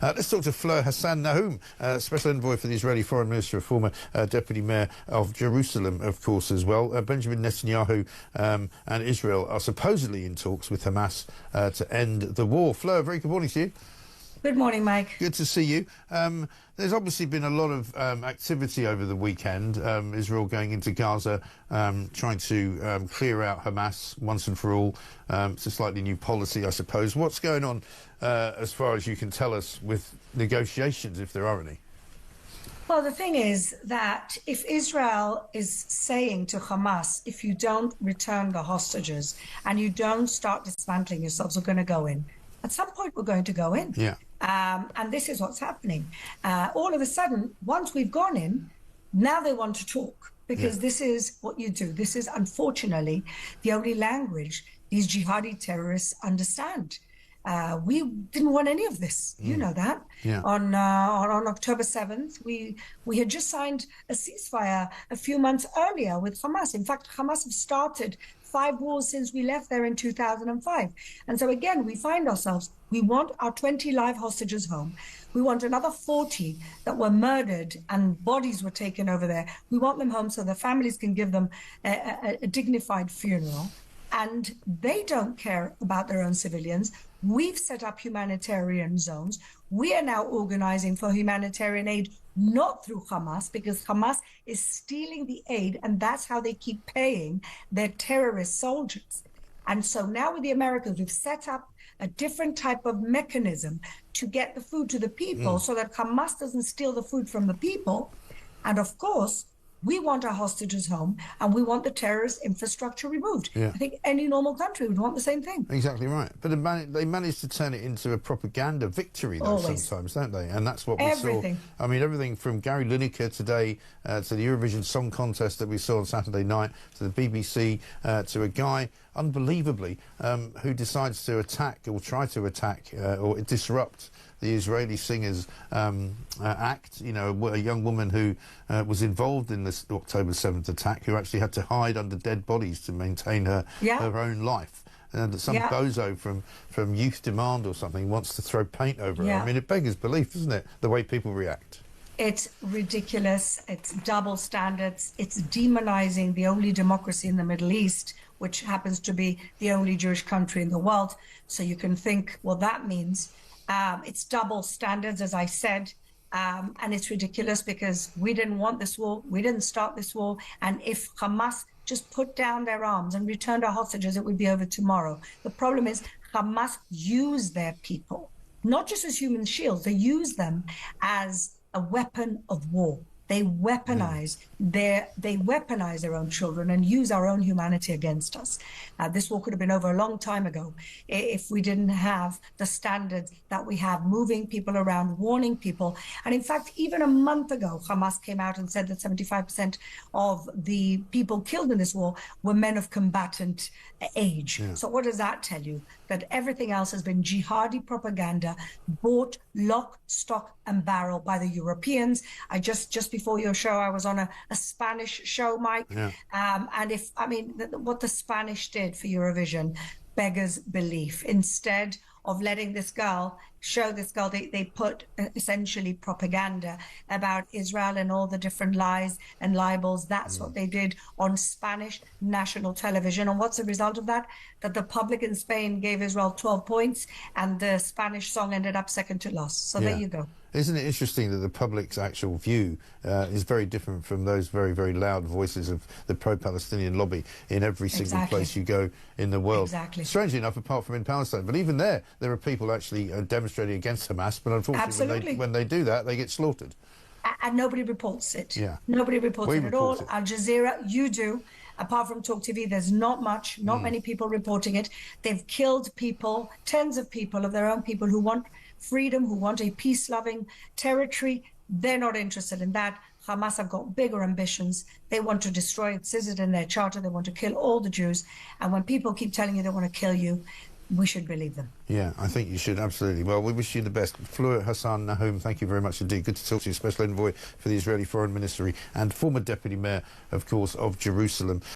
Let's talk to Fleur Hassan-Nahoum, Special Envoy for the Israeli Foreign Minister, a former Deputy Mayor of Jerusalem, of course, as well. Benjamin Netanyahu and Israel are supposedly in talks with Hamas to end the war. Fleur, very good morning to you. Good morning, Mike. Good to see you. There's obviously been a lot of activity over the weekend. Israel going into Gaza, trying to clear out Hamas once and for all. It's a slightly new policy, I suppose. What's going on, as far as you can tell us, with negotiations, if there are any? Well, the thing is that if Israel is saying to Hamas, if you don't return the hostages and you don't start dismantling yourselves, we're going to go in. At some point, we're going to go in. Yeah. And this is what's happening. All of a sudden, once we've gone in, now they want to talk, because this is what you do. This is, unfortunately, the only language these jihadi terrorists understand. We didn't want any of this. You know that. Yeah. On October 7th, we had just signed a ceasefire a few months earlier with Hamas. In fact, Hamas have started 5 wars since we left there in 2005. And so again, we find ourselves, we want our 20 live hostages home. We want another 40 that were murdered and bodies were taken over there. We want them home so the families can give them a dignified funeral. And they don't care about their own civilians. We've set up humanitarian zones. We are now organizing for humanitarian aid, not through Hamas, because Hamas is stealing the aid, and that's how they keep paying their terrorist soldiers. And so now with the Americans, we've set up a different type of mechanism to get the food to the people so that Hamas doesn't steal the food from the people. And of course, we want our hostages home, and we want the terrorist infrastructure removed. Yeah. I think any normal country would want the same thing. Exactly right. But they managed to turn it into a propaganda victory, though, Always. sometimes, don't they? And that's what we Everything. saw. I mean, everything from Gary Lineker today to the Eurovision Song Contest that we saw on Saturday night, to the BBC, to a guy, unbelievably, who decides to attack or try to attack or disrupt the Israeli singer's act. You know, a young woman who was involved in this October 7th attack, who actually had to hide under dead bodies to maintain her own life. And some bozo from Youth Demand or something wants to throw paint over her. I mean, it beggars belief, doesn't it, the way people react? It's ridiculous. It's double standards. It's demonizing the only democracy in the Middle East, which happens to be the only Jewish country in the world. So you can think what that means. It's double standards, as I said, and it's ridiculous because we didn't want this war. We didn't start this war. And if Hamas just put down their arms and returned our hostages, it would be over tomorrow. The problem is Hamas used their people, not just as human shields. They use them as a weapon of war. They weaponize their own children and use our own humanity against us. This war could have been over a long time ago if we didn't have the standards that we have, moving people around, warning people. And in fact, even a month ago, Hamas came out and said that 75% of the people killed in this war were men of combatant age. So what does that tell you? That everything else has been jihadi propaganda, bought lock, stock and barrel by the Europeans. Just before your show, I was on a Spanish show, Mike. And what the Spanish did for Eurovision beggars belief. Instead of letting this girl, they put essentially propaganda about Israel and all the different lies and libels. That's what they did on Spanish national television. And what's the result of that? That the public in Spain gave Israel 12 points and the Spanish song ended up second to last. So there you go. Isn't it interesting that the public's actual view is very different from those very, very loud voices of the pro-Palestinian lobby in every single place you go in the world? Strangely enough, apart from in Palestine. But even there are people actually demonstrating against Hamas, but unfortunately when they do that, they get slaughtered. And nobody reports it. Nobody reports it at all. Al Jazeera, you do. Apart from TalkTV, there's not many people reporting it. They've killed people, tens of people of their own people who want freedom, who want a peace-loving territory. They're not interested in that. Hamas have got bigger ambitions. They want to destroy it. It says it in their charter. They want to kill all the Jews. And when people keep telling you they want to kill you, we should believe them. Yeah, I think you should, absolutely. Well, we wish you the best. Fleur Hassan-Nahoum, thank you very much indeed. Good to talk to you, Special Envoy for the Israeli Foreign Ministry and former Deputy Mayor, of course, of Jerusalem.